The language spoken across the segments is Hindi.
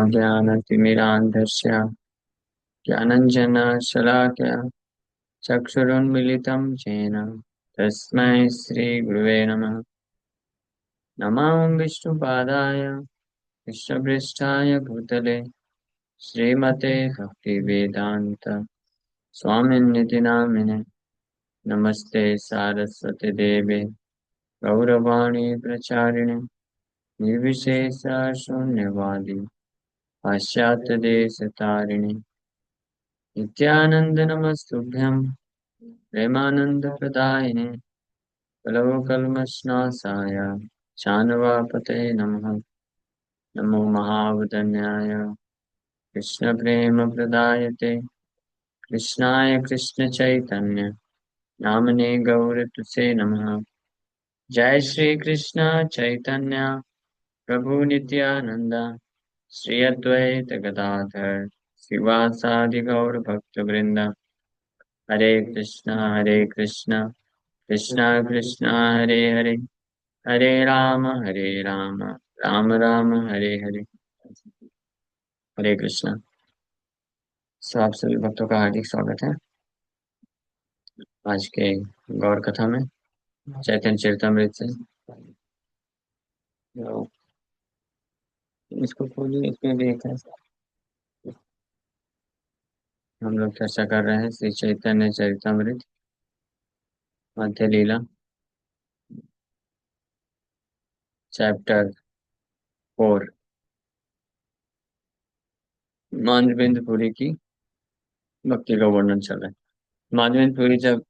ज्ञानतिमिरान्धस्य ज्ञानञ्जनशलाकया चक्षुरुन्मिलितं येन तस्मै श्रीगुरुवे नमः। नमो विष्णुपादाय कृष्णपृष्ठाय भूतले श्रीमते भक्तिवेदान्त स्वामिन्निति नामिने। नमस्ते सारस्वती देवे गौरवाणी प्रचारिणे निर्विशेष शून्यवादी पाश्चात्यदेशतारिणे नित्यानंद नमस्तुभ्यं प्रेमानंदप्रदायिने कलवकल्मषनाशाय शानवापते नमः। नमो महावदन्याय कृष्णप्रेमप्रदायते कृष्णाय कृष्णचैतन्य नामने गौरतुसे नमः। जय श्री कृष्ण चैतन्य प्रभु नित्यानंद श्री अद्वैत गदाधर शिवासादि गौर भक्त वृंद। हरे कृष्णा कृष्णा कृष्णा हरे हरे हरे राम राम राम हरे हरे। हरे कृष्णा। सो आप सभी भक्तों का हार्दिक स्वागत है आज के गौर कथा में चैतन्य चरितमृत से। तो इसको खोलिए, इसमें भी एक है। हम लोग चर्चा कर रहे हैं श्री चैतन्य चरितमृत मध्य लीला चैप्टर 4 मानवेंद्र पुरी की भक्ति का वर्णन चल रहा है। मानवेंद्र पुरी जब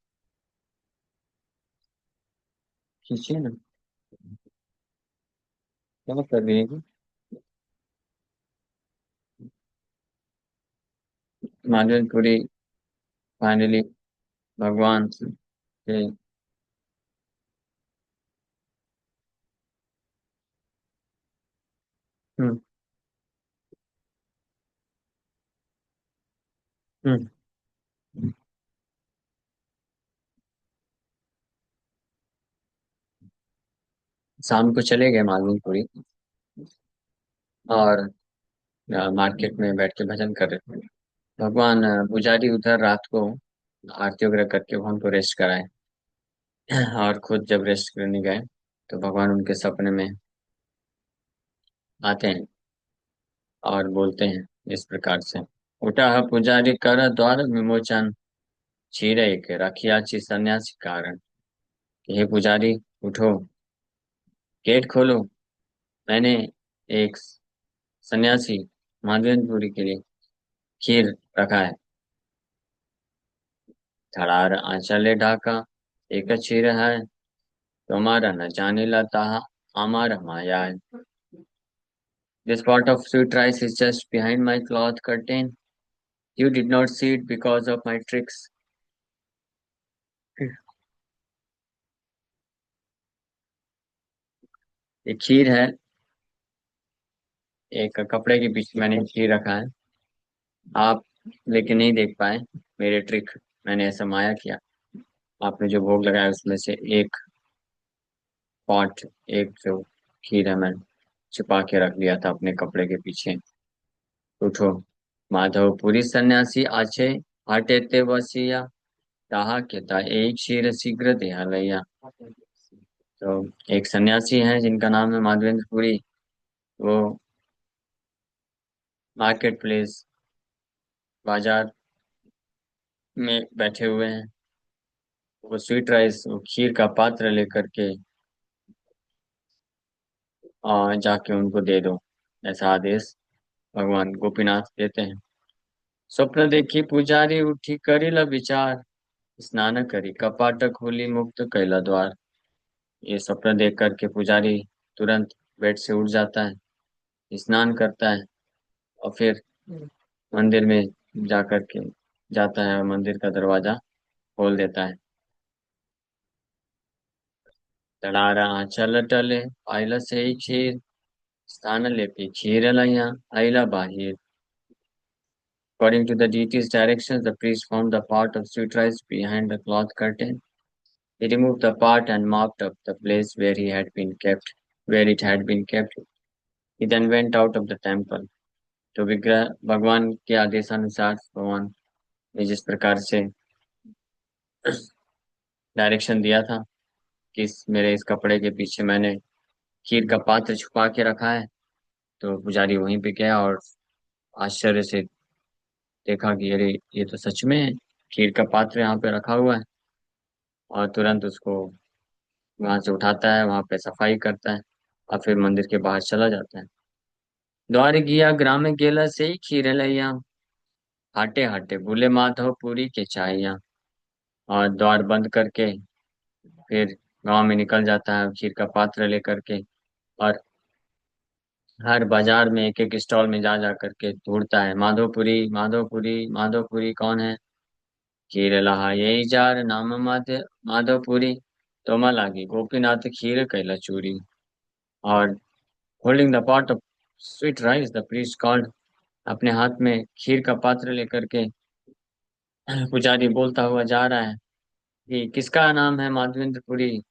खींचिए ना, क्या कर रही है? मानवेंद्र पुरी फाइनली भगवान के हम्म हम्म शाम को चले गए मालूम पूरी और मार्केट में बैठ के भजन कर रहे थे। भगवान पुजारी उधर रात को आरती वगैरह करके भगवान को रेस्ट कराए और खुद जब रेस्ट करने गए तो भगवान उनके सपने में आते हैं और बोलते हैं इस प्रकार से। उठा पुजारी कर द्वार विमोचन चीरे के रखियाची सन्यासी कारण। कि हे पुजारी उठो, गेट खोलो। मैंने एक सन्यासी माधवेंद्रपुरी के लिए खीर रखा है। धड़ार आंचले ढाका एक चीर है तुम्हारा न जाने लता हमारा माया है। This pot of sweet rice is just behind my cloth curtain. You did not see it because of my tricks. ये खीर है, एक कपड़े के पीछे मैंने खीर रखा है। आप लेकिन नहीं देख पाए मेरे ट्रिक। मैंने ऐसा माया किया, आपने जो भोग लगाया उसमें से एक पॉट, एक जो खीर है मैंने छिपा के रख लिया था अपने कपड़े के पीछे। उठो माधवपुरी सन्यासी आछे हटेते वसिया ताहा केता एक शीर शीघ्र देहालैया। तो एक सन्यासी हैं जिनका नाम है माधवेंद्र पुरी। वो मार्केट प्लेस बाजार में बैठे हुए हैं। वो स्वीट राइस, वो खीर का पात्र लेकर के जाके उनको दे दो, ऐसा आदेश भगवान गोपीनाथ देते हैं। स्वप्न देखी पुजारी उठी करिला विचार स्नान करी कपाट खोली मुक्त कैला द्वार। ये स्वप्न देख करके पुजारी तुरंत बेड से उठ जाता है, स्नान करता है और फिर मंदिर में जाकर के जाता है और मंदिर का दरवाजा खोल देता है। तड़ारा आंचल टले आइला से ही खीर स्थान लेपी खीर लैया आइला बाहिर। According to the deity's directions, the priest found the pot of sweet rice behind the cloth curtain. He removed the pot and mopped up the place where it had been kept. He then went out of the temple. तो विग्रह भगवान के आदेशानुसार भगवान ने जिस प्रकार से डायरेक्शन दिया था कि मेरे इस कपड़े के पीछे मैंने खीर का पात्र छुपा के रखा है, तो पुजारी वहीं पे गया और आश्चर्य से देखा कि अरे ये तो सच में है, खीर का पात्र यहाँ पे रखा हुआ है। और तुरंत उसको वहां से उठाता है, वहां पे सफाई करता है और फिर मंदिर के बाहर चला जाता है। द्वार गिया ग्राम गेला से ही खीर लैया, हाटे हाटे भूले माधव पूरी के चाइया। और द्वार बंद करके फिर गांव में निकल जाता है खीर का पात्र लेकर के। और हर बाजार में एक एक स्टॉल में जा जा करके ढूंढता है, माधोपुरी माधोपुरी माधोपुरी कौन है। खीर लहा यही जार नाम माधोपुरी, तोमा लागी गोपीनाथ खीर कैला चूरी। और holding the pot of sweet rice the priest called, अपने हाथ में खीर का पात्र लेकर के पुजारी बोलता हुआ जा रहा है कि किसका नाम है माधवेंद्रपुरी,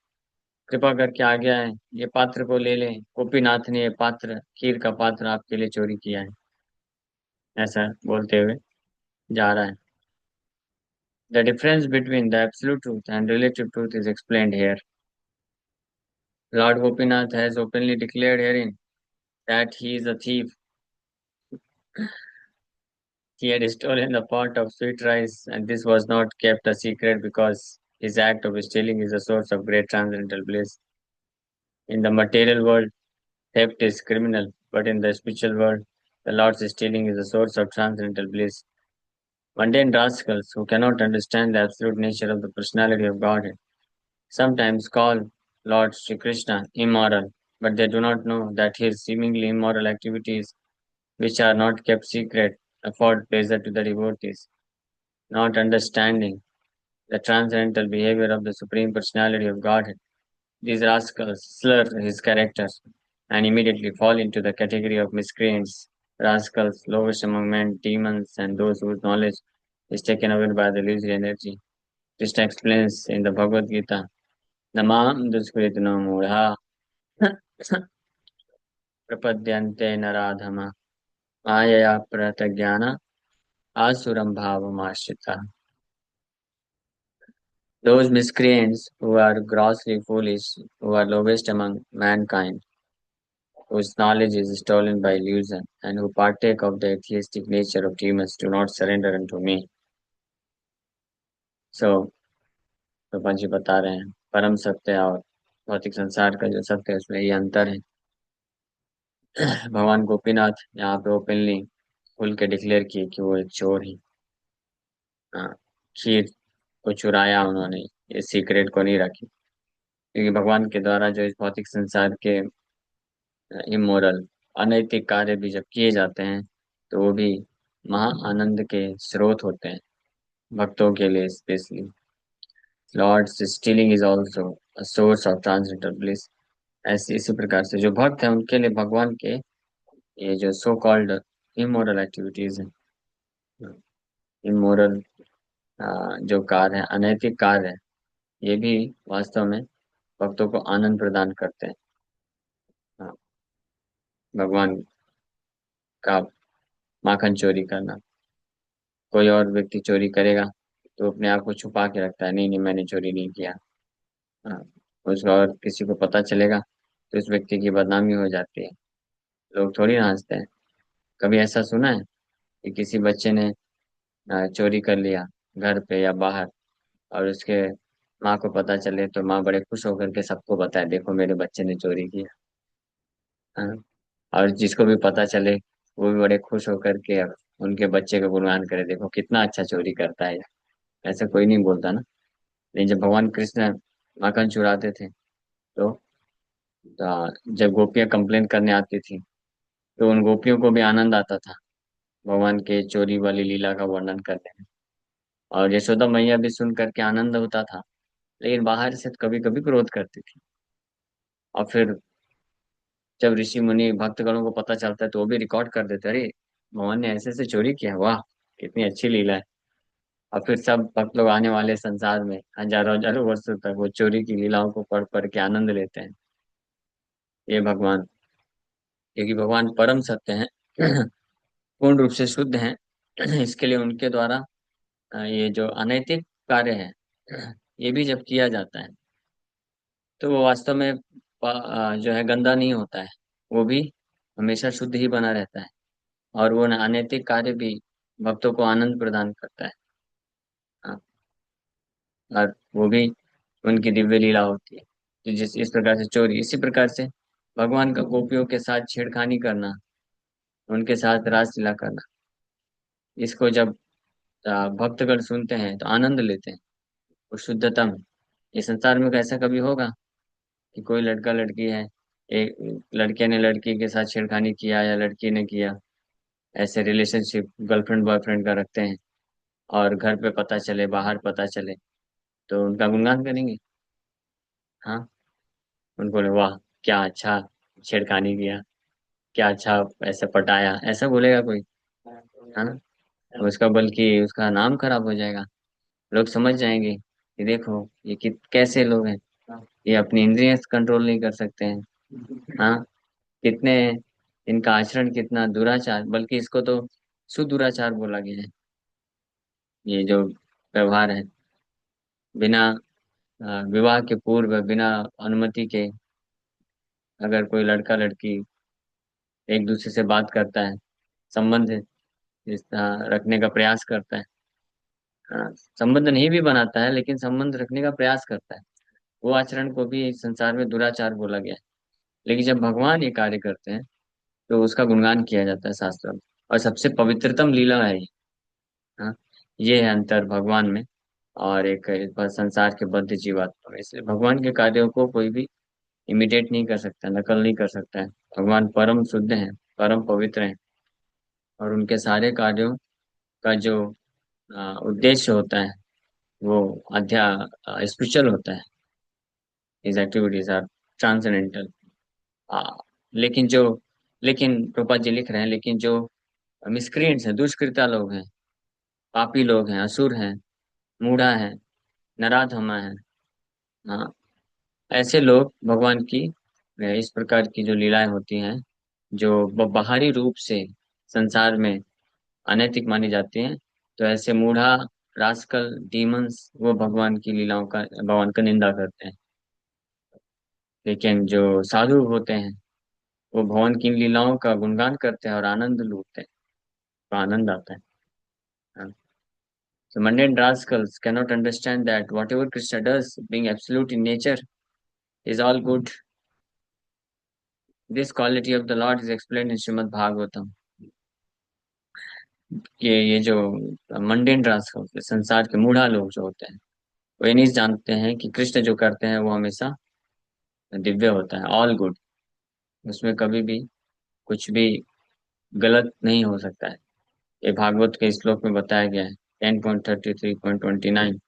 कृपा करके आ गया है, ये पात्र को ले लें, गोपीनाथ ने ये पात्र खीर का पात्र आपके लिए चोरी किया है। ऐसा बोलते हुए जा रहा है। The difference between the absolute truth and relative truth is explained here. Lord Gopinath has openly declared herein that he is a thief. He had stolen the pot of sweet rice, and this was not kept a secret because his act of stealing is a source of great transcendental bliss. In the material world, theft is criminal, but in the spiritual world, the Lord's stealing is a source of transcendental bliss. Mundane rascals who cannot understand the absolute nature of the personality of Godhead sometimes call Lord Sri Krishna immoral, but they do not know that his seemingly immoral activities, which are not kept secret, afford pleasure to the devotees. Not understanding the transcendental behavior of the Supreme Personality of Godhead, these rascals slur his characters and immediately fall into the category of miscreants, rascals, lowest among men, demons, and those whose knowledge is taken away by the illusory energy. Krishna explains in the Bhagavad Gita, Namam duskritino mudha प्रपद्यन्ते नराधमा मायया प्रतज्ञाना आसुरं भावमाश्रिता. Those miscreants who are grossly foolish, who are lowest among mankind, whose knowledge is stolen by illusion, and who partake of the atheistic nature of demons, do not surrender unto me. So, Prabha ji बता रहे हैं परम सत्य और भौतिक संसार का जो सत्य है उसमें ये अंतर है। भगवान गोपीनाथ यहाँ पे ओपनली खुल के डिक्लेयर किए कि वो एक चोर है। हाँ, खीर को चुराया उन्होंने, ये सीक्रेट को नहीं रखी, क्योंकि भगवान के द्वारा जो इस भौतिक संसार के इमोरल अनैतिक कार्य भी जब किए जाते हैं तो वो भी महा आनंद के स्रोत होते हैं भक्तों के लिए specially. Lord's stealing is also a source of transcendental bliss. ऐसे इसी प्रकार से जो भक्त हैं उनके लिए भगवान के ये जो सो कॉल्ड इमोरल एक्टिविटीज हैं, इमोरल जो कार्य है, अनैतिक कार्य है, ये भी वास्तव में भक्तों को आनंद प्रदान करते हैं। हाँ, भगवान का माखन चोरी करना, कोई और व्यक्ति चोरी करेगा तो अपने आप को छुपा के रखता है, नहीं नहीं मैंने चोरी नहीं किया। हाँ, उसका और किसी को पता चलेगा तो उस व्यक्ति की बदनामी हो जाती है, लोग थोड़ी ना हंसते हैं। कभी ऐसा सुना है कि किसी बच्चे ने चोरी कर लिया घर पे या बाहर, और उसके माँ को पता चले तो माँ बड़े खुश होकर के सबको बताए देखो मेरे बच्चे ने चोरी किया। हाँ, और जिसको भी पता चले वो भी बड़े खुश होकर के उनके बच्चे का गुणगान करे, देखो कितना अच्छा चोरी करता है। ऐसा कोई नहीं बोलता ना। लेकिन जब भगवान कृष्ण माखन चुराते थे तो जब गोपियां कंप्लेन करने आती थी तो उन गोपियों को भी आनंद आता था भगवान के चोरी वाली लीला का वर्णन करने में। और यशोदा मैया भी सुन करके आनंद होता था, लेकिन बाहर से कभी कभी क्रोध करती थी। और फिर जब ऋषि मुनि भक्तगणों को पता चलता है तो वो भी रिकॉर्ड कर देते, अरे भगवान ने ऐसे ऐसे चोरी किया, वाह कितनी अच्छी लीला है। और फिर सब भक्त लोग आने वाले संसार में हजारों हजारों वर्षों तक वो चोरी की लीलाओं को पढ़ पढ़ के आनंद लेते हैं। ये भगवान, क्योंकि भगवान परम सत्य हैं पूर्ण रूप से शुद्ध हैं। इसके लिए उनके द्वारा ये जो अनैतिक कार्य है, ये भी जब किया जाता है तो वो वास्तव में जो है गंदा नहीं होता है। वो भी हमेशा शुद्ध ही बना रहता है। और वो अनैतिक कार्य भी भक्तों को आनंद प्रदान करता है। हाँ, और वो भी उनकी दिव्य लीला होती है। तो जिस इस प्रकार से चोरी, इसी प्रकार से भगवान का गोपियों के साथ छेड़खानी करना, उनके साथ रासलीला करना, इसको जब भक्तगण सुनते हैं तो आनंद लेते हैं। वो शुद्धतम। इस संसार में ऐसा कभी होगा कि कोई लड़का लड़की है, एक लड़के ने लड़की के साथ छेड़खानी किया या लड़की ने किया, ऐसे रिलेशनशिप गर्लफ्रेंड बॉयफ्रेंड का रखते हैं, और घर पे पता चले, बाहर पता चले, तो उनका गुणगान करेंगे? हाँ, उनको बोले वाह, क्या अच्छा छेड़खानी किया, क्या अच्छा ऐसे पटाया, ऐसा बोलेगा कोई? है ना? उसका बल्कि उसका नाम खराब हो जाएगा। लोग समझ जाएंगे कि देखो ये कैसे लोग हैं, ये अपनी इंद्रिय कंट्रोल नहीं कर सकते हैं। हाँ, कितने, इनका आचरण कितना दुराचार, बल्कि इसको तो सुदुराचार बोला गया है। ये जो व्यवहार है, बिना विवाह के पूर्व, बिना अनुमति के, अगर कोई लड़का लड़की एक दूसरे से बात करता है, संबंध रखने का प्रयास करता है, संबंध नहीं भी बनाता है लेकिन संबंध रखने का प्रयास करता है, वो आचरण को भी इस संसार में दुराचार बोला गया है। लेकिन जब भगवान ये कार्य करते हैं तो उसका गुणगान किया जाता है शास्त्रों में। और सबसे पवित्रतम लीला है ये। हाँ, ये है अंतर भगवान में और एक इस बार संसार के बद्ध जीवात्मा में। इसलिए भगवान के कार्यों को कोई भी इमिटेट नहीं कर सकता, नकल नहीं कर सकता है। भगवान परम शुद्ध हैं, परम पवित्र हैं, और उनके सारे कार्यों का जो उद्देश्य होता है वो अध्या स्पिरिचुअल होता है। His activities are transcendental. लेकिन जो लेकिन प्रभुपाद जी लिख रहे हैं, लेकिन जो मिसक्रिएंट्स हैं, दुष्कृता लोग हैं, पापी लोग हैं, असुर हैं, मूढ़ा है, नराधमा है, हाँ, ऐसे लोग भगवान की इस प्रकार की जो लीलाएं होती हैं, जो बाहरी रूप से संसार में अनैतिक मानी जाती हैं, तो ऐसे मूढ़ा, रास्कल, डीमंस, वो भगवान की लीलाओं का, भगवान का निंदा करते हैं। लेकिन जो साधु होते हैं वो भगवान की लीलाओं का गुणगान करते हैं और आनंद लूटते हैं, तो आनंद आता है। हाँ। So mundane rascals cannot understand that whatever Krishna does, being absolute in nature, is all good. This quality of the Lord is explained in Srimad Bhagavatam. कि ये जो मंडेन रास्कल, संसार के मूढ़ा लोग जो होते हैं, वो ये नहीं जानते हैं कि कृष्ण जो करते हैं वो हमेशा दिव्य होता है, ऑल गुड। उसमें कभी भी कुछ भी गलत नहीं हो सकता है। ये भागवत के श्लोक में बताया गया है, 10.33.29।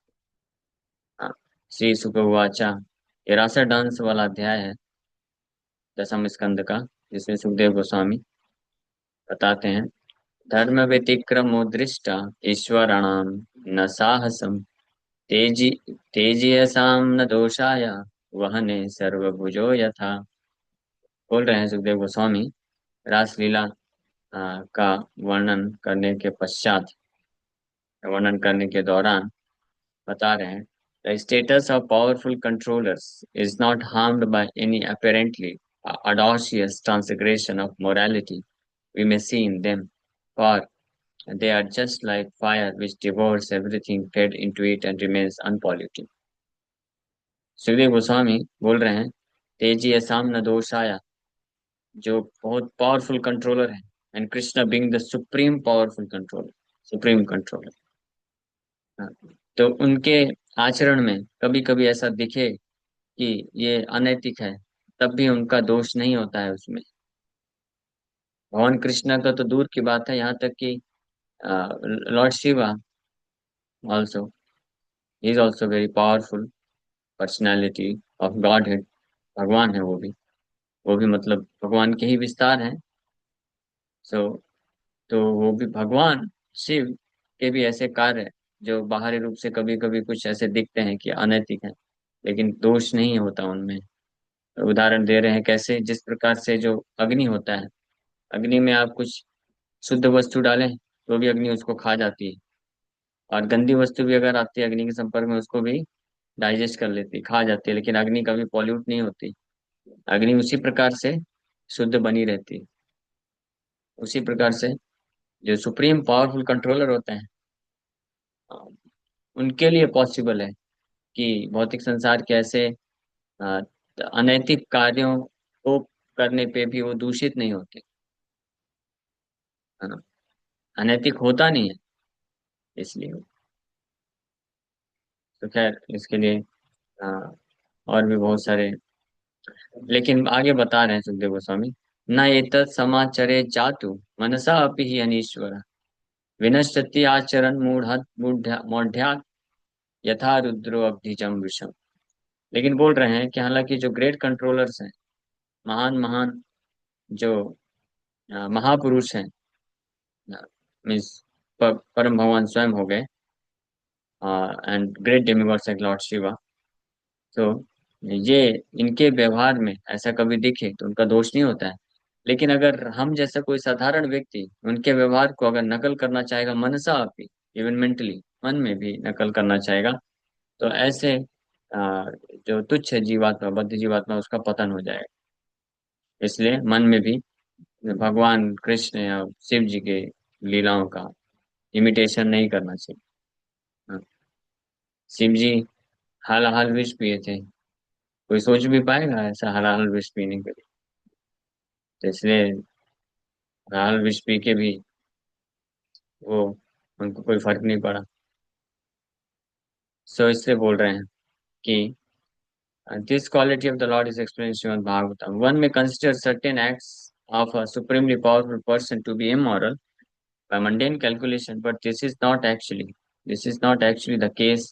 हाँ, श्री सुक उवाचा। ये रासा डांस वाला अध्याय है, दसम स्कंद का, जिसमें सुखदेव गोस्वामी बताते हैं, धर्म व्यतिक्रमो दृष्टा ईश्वराणाम न साहसम, तेजी तेजियसाम न दोषाय, वहने सर्वभुजो यथा। बोल रहे हैं सुखदेव गोस्वामी, रासलीला का वर्णन करने के पश्चात, वर्णन करने के दौरान बता रहे हैं, the status of powerful controllers is not harmed by any apparently audacious transgression of morality we may see in them, for they are just like fire which devours everything fed into it and remains unpolluted. Sukhdev Goswami बोल रहे हैं, तेजी असम न दोषाया, जो बहुत पावरफुल कंट्रोलर है, and Krishna being the supreme powerful controller, supreme controller, तो उनके आचरण में कभी कभी ऐसा दिखे कि ये अनैतिक है, तब भी उनका दोष नहीं होता है उसमें। भगवान कृष्णा का तो दूर की बात है, यहाँ तक कि Lord Shiva also, he is also very powerful personality of God head. भगवान है वो भी मतलब भगवान के ही विस्तार हैं। सो तो वो भी भगवान शिव के भी ऐसे कार्य हैं जो बाहरी रूप से कभी कभी कुछ ऐसे दिखते हैं कि अनैतिक हैं, लेकिन दोष नहीं होता उनमें। उदाहरण दे रहे हैं कैसे, जिस प्रकार से जो अग्नि होता है, अग्नि में आप कुछ शुद्ध वस्तु डालें तो भी अग्नि उसको खा जाती है, और गंदी वस्तु भी अगर आती है अग्नि के संपर्क में उसको भी डाइजेस्ट कर लेती है, खा जाती है, लेकिन अग्नि कभी पॉल्यूट नहीं होती। अग्नि उसी प्रकार से शुद्ध बनी रहती है। उसी प्रकार से जो सुप्रीम पावरफुल कंट्रोलर होते हैं, अ, उनके लिए पॉसिबल है कि भौतिक संसार के ऐसे अ, अनैतिक कार्यों को करने पे भी वो दूषित नहीं होते, है ना। अनैतिक होता नहीं है इसलिए। तो खैर इसके लिए अ, और भी बहुत सारे, लेकिन आगे बता रहे हैं सुखदेव गोस्वामी। न एतत् समाचरे जातु मनसा अपि ही अनीश्वर विनश्यति आचरण मूढ़ा यथा रुद्रो अब्धिजम विषम। लेकिन बोल रहे हैं कि हालांकि जो ग्रेट कंट्रोलर्स हैं, महान महान जो महापुरुष हैं, मीन्स परम भगवान स्वयं हो गए, and great demigods like Lord Shiva, तो ये इनके व्यवहार में ऐसा कभी दिखे तो उनका दोष नहीं होता है। लेकिन अगर हम जैसा कोई साधारण व्यक्ति उनके व्यवहार को अगर नकल करना चाहेगा, मनसा भी, इवन मेंटली मन में भी नकल करना चाहेगा, तो ऐसे जो तुच्छ जीवात्मा, बद्ध जीवात्मा, उसका पतन हो जाएगा। इसलिए मन में भी भगवान कृष्ण या शिव जी के लीलाओं का इमिटेशन नहीं करना चाहिए। हाँ, शिव जी हाल विष पिए थे, कोई सोच भी पाएगा ऐसा हाल विष पीने के लिए? तो इसलिए हाल विष पी के भी वो, उनको कोई फर्क नहीं पड़ा। सो इससे बोल रहे हैं कि this quality of the Lord is explained Shrimad Bhagavatam. One में consider certain acts of a supremely powerful person to be immoral by mundane calculation, but this is not actually the case.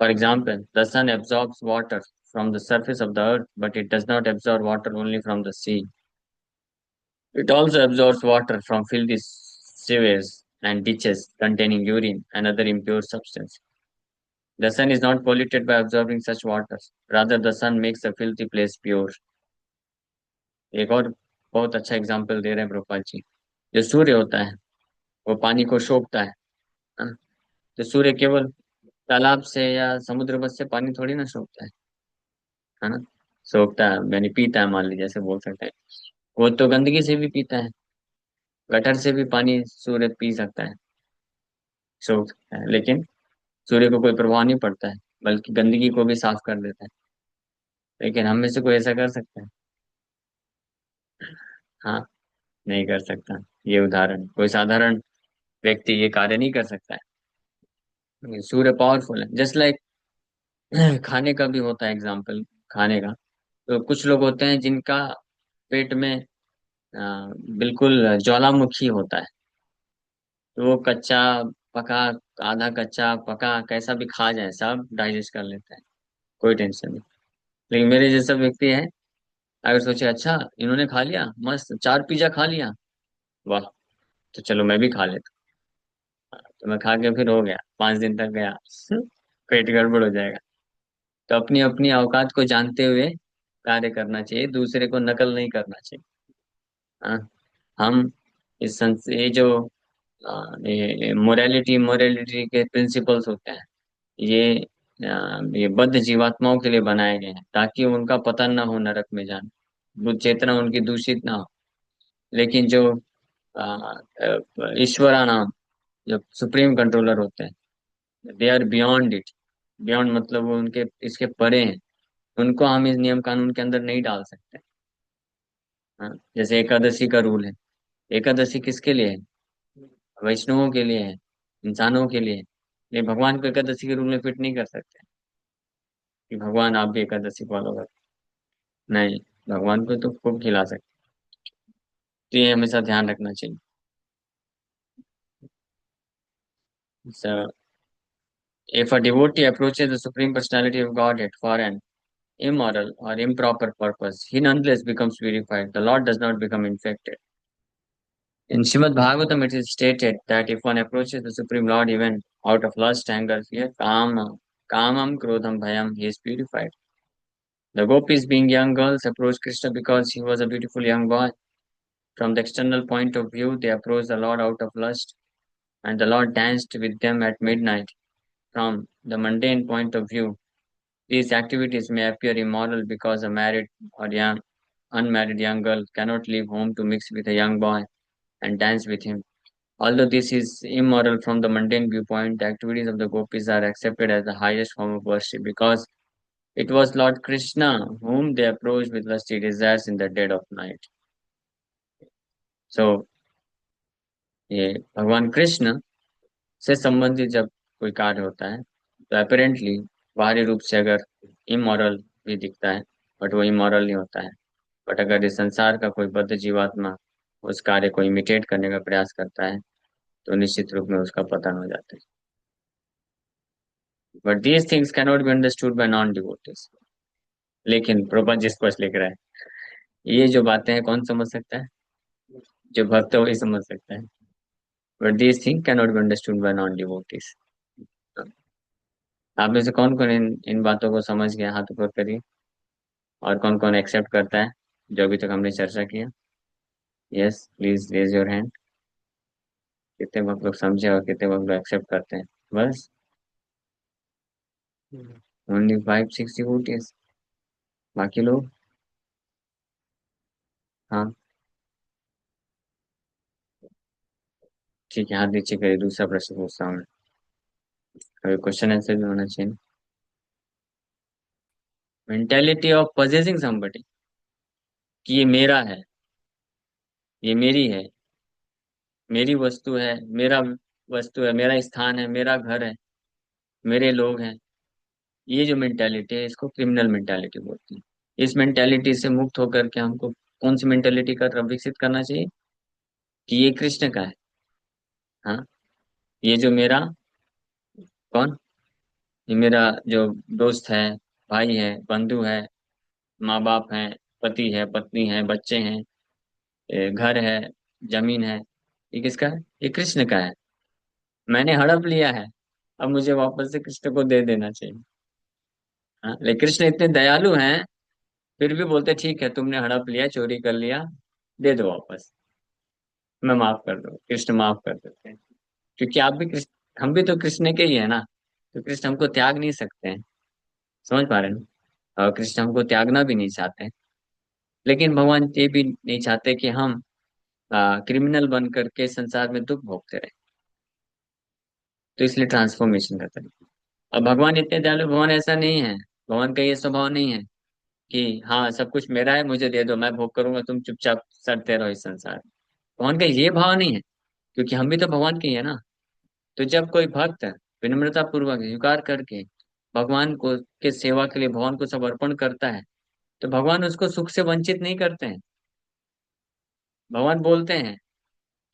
For example, the sun absorbs water from the surface of the earth, but it does not absorb water only from the sea. It also absorbs water from filthy sewers and ditches containing urine and other impure substances. The sun is not polluted by absorbing such waters. Rather, the sun makes a filthy place pure. एक और बहुत अच्छा एग्जाम्पल दे रहे हैं प्रभुपाद जी। जो सूर्य होता है वो पानी को सोखता है ना? तो सूर्य केवल तालाब से या समुद्र बस से पानी थोड़ी ना सोखता है ना। सोखता है यानी पीता है, मान लीजिए, ऐसे बोल सकते हैं। वो तो गंदगी से भी पीता है, गटर से भी पानी सूर्य पी सकता है, सोख सकता है, लेकिन सूर्य को कोई प्रभाव नहीं पड़ता है, बल्कि गंदगी को भी साफ कर देता है। लेकिन हम में से कोई ऐसा कर सकता है? हाँ, नहीं कर सकता। ये उदाहरण, कोई साधारण व्यक्ति ये कार्य नहीं कर सकता है। सूर्य पावरफुल है, जस्ट लाइक खाने का भी होता है एग्जाम्पल, खाने का। तो कुछ लोग होते हैं जिनका पेट में बिल्कुल ज्वालामुखी होता है, तो वो कच्चा पका, आधा कच्चा पका कैसा भी खा जाए सब डाइजेस्ट कर लेता है, कोई टेंशन नहीं। लेकिन मेरे जैसा व्यक्ति है, अगर सोचे अच्छा इन्होंने खा लिया, मस्त 4 पिज्जा खा लिया, वाह, तो चलो मैं भी खा लेता हूँ। तो मैं खा के फिर हो गया, 5 दिन तक गया पेट गड़बड़ हो जाएगा। तो अपनी अपनी औकात को जानते हुए कार्य करना चाहिए, दूसरे को नकल नहीं करना चाहिए। हाँ, हम ये जो ये मोरालिटी मोरालिटी के प्रिंसिपल्स होते हैं, ये ये बद्ध जीवात्माओं के लिए बनाए गए हैं ताकि उनका पतन ना हो नरक में जाना, बुद्ध चेतना उनकी दूषित ना हो। लेकिन जो ईश्वरा नाम, जो सुप्रीम कंट्रोलर होते हैं, they are beyond it. Beyond मतलब वो उनके इसके परे हैं, उनको हम इस नियम कानून के अंदर नहीं डाल सकते। हाँ, जैसे एकादशी का रूल है। एकादशी किसके लिए है? वैष्णवों के लिए है, इंसानों के लिए है। ये भगवान को एकादशी के रूल में फिट नहीं कर सकते कि भगवान आप भी एकादशी फॉलो करो। नहीं, भगवान को तो खूब खिला सकते। तो ये हमेशा ध्यान रखना चाहिए। So, if a devotee approaches the Supreme Personality of Godhead for an immoral or improper purpose, he nonetheless becomes purified. The Lord does not become infected. In Srimad Bhagavatam, it is stated that if one approaches the Supreme Lord even out of lust, anger, fear, kamam, krodham, bhayam, he is purified. The gopis, being young girls, approached Krishna because he was a beautiful young boy. From the external point of view, they approached the Lord out of lust, and the Lord danced with them at midnight. From the mundane point of view, these activities may appear immoral because a married or unmarried young girl cannot leave home to mix with a young boy and dance with him. Although this is immoral from the mundane viewpoint, the activities of the gopis are accepted as the highest form of worship because it was Lord Krishna whom they approached with lusty desires in the dead of night. So, ये भगवान कृष्ण से संबंधित जब कोई कार्य होता है तो अपेरेंटली बाहरी रूप से अगर इमोरल भी दिखता है बट वो इमोरल नहीं होता है। बट अगर इस संसार का कोई बद्ध जीवात्मा उस कार्य को इमिटेट करने का प्रयास करता है तो निश्चित रूप में उसका पतन हो जाता है। But these things cannot be understood by non devotees. लेकिन प्रभुपाद जी स्पष्ट लिख रहा है ये जो बातें हैं कौन समझ सकता है? जो भक्त है वही समझ सकता है। But these thing cannot be understood by non devotees. आप में से कौन कौन इन बातों को समझ गया हाथ ऊपर करिए। और कौन कौन एक्सेप्ट करता है जो अभी तक हमने चर्चा किया? Yes please raise your hand. कितने बहुत लोग समझे और कितने बहुत लोग एक्सेप्ट करते हैं? बस ओनली 5-6 डिवोटीज। बाकी लोग? हाँ ठीक है, हाथ नीचे करिए। दूसरा प्रश्न पूछता हूँ मैं। अभी क्वेश्चन आंसर भी होना चाहिए। मेंटेलिटी ऑफ पजेसिंग समबडी, कि ये मेरा है, ये मेरी है, मेरी वस्तु है, मेरा वस्तु है, मेरा स्थान है, मेरा घर है, मेरे लोग हैं। ये जो मेंटेलिटी है इसको क्रिमिनल मेंटेलिटी बोलती है। इस मेंटेलिटी से मुक्त होकर के हमको कौन सी मेंटेलिटी का तरफ विकसित करना चाहिए? कि ये कृष्ण का है। हाँ, ये जो मेरा, कौन, ये मेरा जो दोस्त है, भाई है, बंधु है, माँ बाप है, पति है, पत्नी है, बच्चे हैं, घर है, जमीन है, ये किसका है? ये कृष्ण का है। मैंने हड़प लिया है, अब मुझे वापस से कृष्ण को दे देना चाहिए। हाँ, लेकिन कृष्ण इतने दयालु हैं फिर भी बोलते ठीक है तुमने हड़प लिया, चोरी कर लिया, दे दो वापस, मैं माफ कर दो। कृष्ण माफ कर देते हैं क्योंकि आप भी कृष्ण, हम भी तो कृष्ण के ही है ना। तो कृष्ण हमको त्याग नहीं सकते हैं। समझ पा रहे हैं ना? और कृष्ण हमको त्यागना भी नहीं चाहते हैं। लेकिन भगवान ये भी नहीं चाहते कि हम क्रिमिनल बन करके संसार में दुख भोगते रहे। तो इसलिए ट्रांसफॉर्मेशन करते हैं। अब भगवान इतने दयालु, भगवान ऐसा नहीं है। भगवान का ये स्वभाव नहीं है कि हाँ सब कुछ मेरा है मुझे दे दो मैं भोग करूंगा तुम चुपचाप सड़ते रहो इस संसार में। भगवान का ये भाव नहीं है क्योंकि हम भी तो भगवान के ही है ना। तो जब कोई भक्त विनम्रता पूर्वक स्वीकार करके भगवान को के सेवा के लिए भगवान को समर्पण करता है तो भगवान उसको सुख से वंचित नहीं करते हैं। भगवान बोलते हैं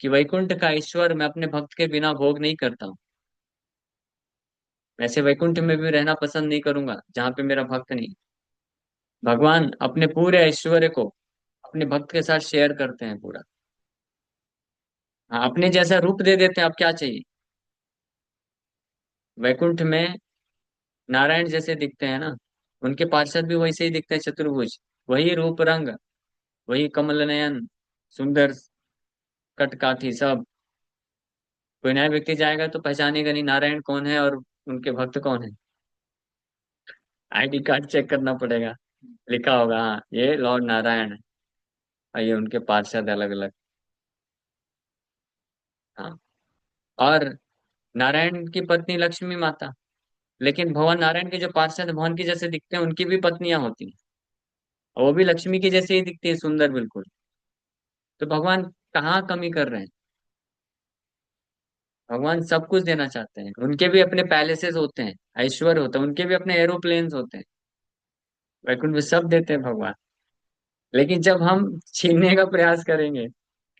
कि वैकुंठ का ईश्वर मैं अपने भक्त के बिना भोग नहीं करता हूँ। वैसे वैकुंठ में भी रहना पसंद नहीं करूंगा जहाँ पे मेरा भक्त नहीं। भगवान अपने पूरे ऐश्वर्य को अपने भक्त के साथ शेयर करते हैं पूरा। हाँ, अपने जैसा रूप दे देते हैं। अब क्या चाहिए? वैकुंठ में नारायण जैसे दिखते हैं ना, उनके पार्षद भी वैसे ही दिखते हैं, चतुर्भुज, वही रूप रंग, वही कमल नयन, सुंदर कटकाठी सब। कोई नया व्यक्ति जाएगा तो पहचानेगा नहीं नारायण कौन है और उनके भक्त कौन है। आईडी कार्ड चेक करना पड़ेगा, लिखा होगा हाँ ये लॉर्ड नारायण है और ये उनके पार्षद अलग अलग। हाँ, और नारायण की पत्नी लक्ष्मी माता। लेकिन भगवान नारायण के जो पार्षद भगवान की जैसे दिखते हैं उनकी भी पत्नियां होती हैं और वो भी लक्ष्मी की जैसे ही दिखती है, सुंदर बिल्कुल। तो भगवान कहाँ कमी कर रहे हैं? भगवान सब कुछ देना चाहते हैं। उनके भी अपने पैलेसेस होते हैं, ऐश्वर्य होता है, उनके भी अपने एरोप्लेन्स होते हैं। वैकुंठ में सब देते हैं भगवान। लेकिन जब हम छीनने का प्रयास करेंगे,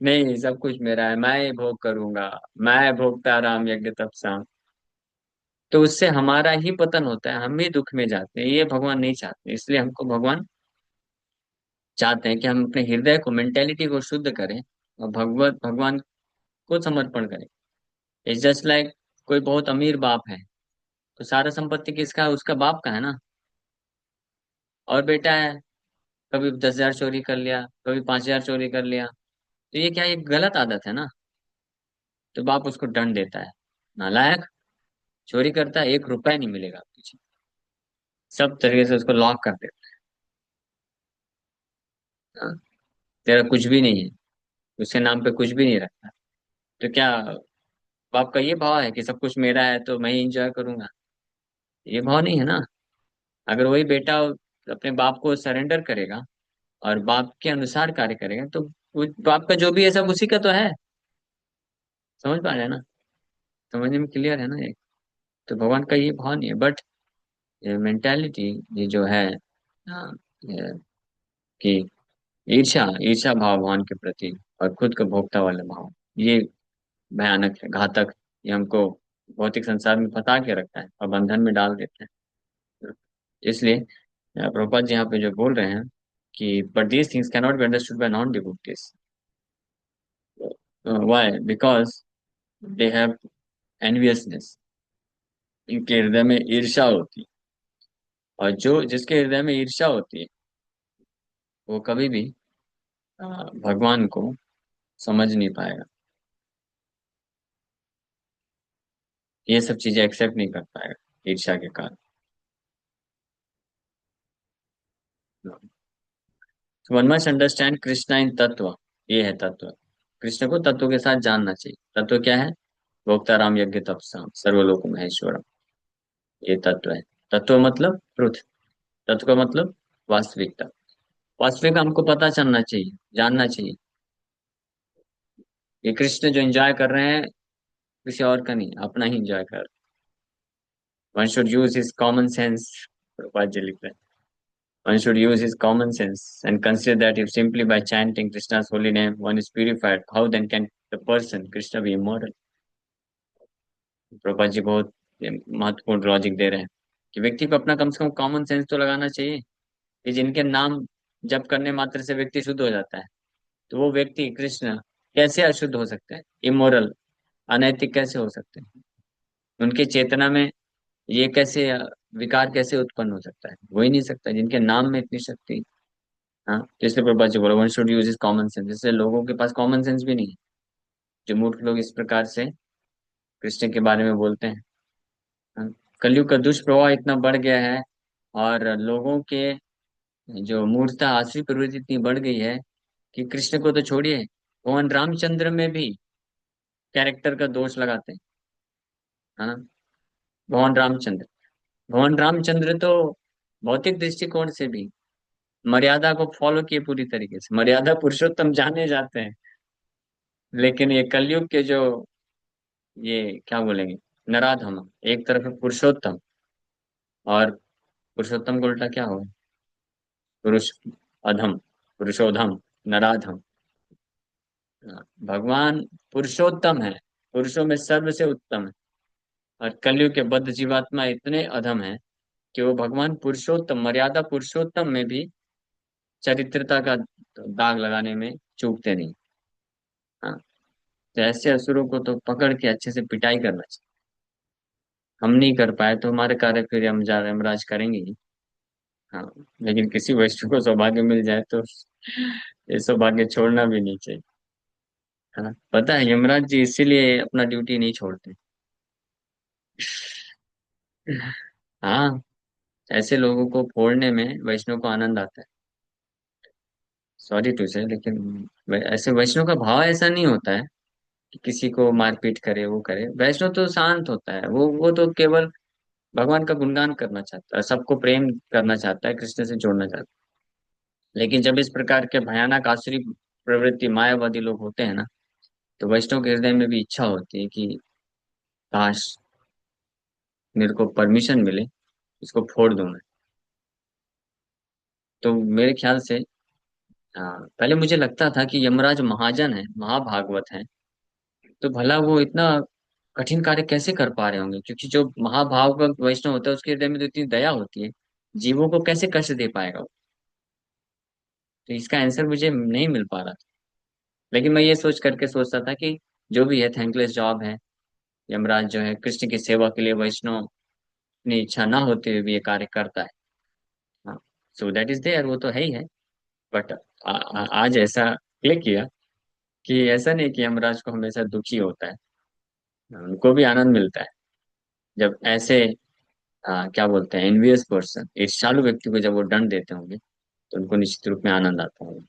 नहीं सब कुछ मेरा है, मैं ही भोग करूंगा, मैं भोगता राम यज्ञ तपसा, तो उससे हमारा ही पतन होता है, हम ही दुख में जाते हैं। ये भगवान नहीं चाहते। इसलिए हमको भगवान चाहते हैं कि हम अपने हृदय को, मेंटेलिटी को शुद्ध करें और भगवत भगवान को समर्पण करें। इट्स जस्ट लाइक कोई बहुत अमीर बाप है तो सारा संपत्ति किसका है? उसका बाप का है ना। और बेटा है, कभी 10,000 चोरी कर लिया, कभी 5,000 चोरी कर लिया, तो ये क्या, ये गलत आदत है ना। तो बाप उसको दंड देता है, नालायक, चोरी करता है, 1 रुपया नहीं मिलेगा तुझे, सब तरीके से उसको लॉक कर देता है। हाँ, तेरा कुछ भी नहीं है, उसके नाम पे कुछ भी नहीं रखता। तो क्या बाप का ये भाव है कि सब कुछ मेरा है तो मैं ही इंजॉय करूंगा? ये भाव नहीं है ना। अगर वही बेटा अपने बाप को सरेंडर करेगा और बाप के अनुसार कार्य करेगा, तो बाप का जो भी है सब उसी का तो है। समझ पा रहे हैं ना? समझने में क्लियर है ना ये? तो भगवान का ये भाव नहीं है, बट ये मेंटेलिटी, ये जो है, हाँ, ये कि ईर्ष्या, ईर्ष्या भाव भगवान के प्रति, और खुद को भोक्ता वाला भाव, ये भयानक है, घातक। ये हमको भौतिक संसार में फंसा के रखता है और बंधन में डाल देता है। इसलिए प्रभुपाद जी यहाँ पे जो बोल रहे हैं कि but these things cannot be understood by non devotees. Why? Because they have enviousness, इनके हृदय में ईर्ष्या होती है। और जो जिसके हृदय में ईर्ष्या होती है, वो कभी भी अ, भगवान को समझ नहीं पाएगा, ये सब चीजें एक्सेप्ट नहीं कर पाएगा ईर्ष्या के कारण। वन मस्ट अंडरस्टैंड कृष्णा इन तत्व, ये है तत्व। कृष्ण को तत्व के साथ जानना चाहिए। तत्व क्या है? भोक्ताराम यज्ञ तपसाम सर्वलोक महेश्वरम, ये तत्व है। तत्व मतलब ट्रुथ, तत्व का मतलब वास्तविकता। वास्तविक हमको पता चलना चाहिए, जानना चाहिए। ये कृष्ण जो एंजॉय कर रहे हैं, किसी और का नहीं, अपना ही एंजॉय कर। One should use his common sense, Prabhupada ji लिख रहे हैं। One should use his common sense and consider that if simply by chanting Krishna's holy name one is purified, how then can the person Krishna be immortal? Prabhupada ji बहुत महत्वपूर्ण लॉजिक दे रहे हैं कि व्यक्ति को अपना कम से कम कॉमन सेंस तो लगाना चाहिए, कि जिनके नाम जप करने मात्र से व्यक्ति शुद्ध हो जाता है, तो वो व्यक्ति कृष्ण कैसे अशुद्ध हो सकते हैं, इमोरल, अनैतिक कैसे हो सकते हैं? उनके चेतना में ये कैसे विकार कैसे उत्पन्न हो सकता है? हो ही नहीं सकता जिनके नाम में इतनी शक्ति। हाँ, तो इसलिए प्रभुपाद जी बोला one should use is common sense, जैसे लोगों के पास कॉमन सेंस भी नहीं है, जो मूर्ख लोग इस प्रकार से कृष्ण के बारे में बोलते हैं। हाँ, कलयुग का दुष्प्रभाव इतना बढ़ गया है, और लोगों के जो मूर्खता आसुरी प्रवृत्ति इतनी बढ़ गई है कि कृष्ण को तो छोड़िए, भगवान रामचंद्र में भी कैरेक्टर का दोष लगाते हैं। हाँ, भगवान रामचंद्र तो भौतिक दृष्टिकोण से भी मर्यादा को फॉलो किए पूरी तरीके से, मर्यादा पुरुषोत्तम जाने जाते हैं। लेकिन ये कलयुग के जो, ये क्या बोलेंगे, नराधम, एक तरफ है पुरुषोत्तम, और पुरुषोत्तम को उल्टा क्या होगा? पुरुष अधम, पुरुषोधम, नराधम। हाँ, भगवान पुरुषोत्तम है, पुरुषों में सर्व से उत्तम है, और कलयुग के बद्ध जीवात्मा इतने अधम है कि वो भगवान पुरुषोत्तम, मर्यादा पुरुषोत्तम में भी चरित्रता का दाग लगाने में चूकते नहीं। हाँ, तो ऐसे असुरों को तो पकड़ के अच्छे से पिटाई करना चाहिए। हम नहीं कर पाए तो हमारे कार्य फिर यमराज करेंगे ही। हाँ, लेकिन किसी वैष्णव को सौभाग्य मिल जाए तो ये सौभाग्य छोड़ना भी नहीं चाहिए। हाँ, पता है यमराज जी इसीलिए अपना ड्यूटी नहीं छोड़ते। हाँ, ऐसे लोगों को फोड़ने में वैष्णव को आनंद आता है। सॉरी टू से, लेकिन ऐसे वैष्णव का भाव ऐसा नहीं होता है कि किसी को मारपीट करे, वो करे। वैष्णव तो शांत होता है, वो तो केवल भगवान का गुणगान करना चाहता है, सबको प्रेम करना चाहता है, कृष्ण से जोड़ना चाहता है। लेकिन जब इस प्रकार के भयानक आसुरी प्रवृत्ति मायावादी लोग होते हैं ना, तो वैष्णव के हृदय में भी इच्छा होती है कि काश मेरे को परमिशन मिले, इसको फोड़ दूं मैं। तो मेरे ख्याल से, हाँ, पहले मुझे लगता था कि यमराज महाजन है, महाभागवत है, तो भला वो इतना कठिन कार्य कैसे कर पा रहे होंगे, क्योंकि जो महाभागवत वैष्णव होता है उसके हृदय में तो इतनी दया होती है, जीवों को कैसे कष्ट दे पाएगा वो? तो इसका आंसर मुझे नहीं मिल पा रहा था। लेकिन मैं ये सोच करके सोचता था कि जो भी है थैंकलेस जॉब है, यमराज जो है कृष्ण की सेवा के लिए वैष्णव अपनी इच्छा ना होते हुए भी ये कार्य करता है। हाँ, सो दैट इज देयर, वो तो है ही है। बट आज ऐसा क्लिक किया कि ऐसा नहीं कि यमराज को हमेशा दुखी होता है, उनको भी आनंद मिलता है जब ऐसे क्या बोलते हैं, एनवियस पर्सन, ईर्ष्यालु व्यक्ति को जब वो दंड देते होंगे तो उनको निश्चित रूप में आनंद आता होगा।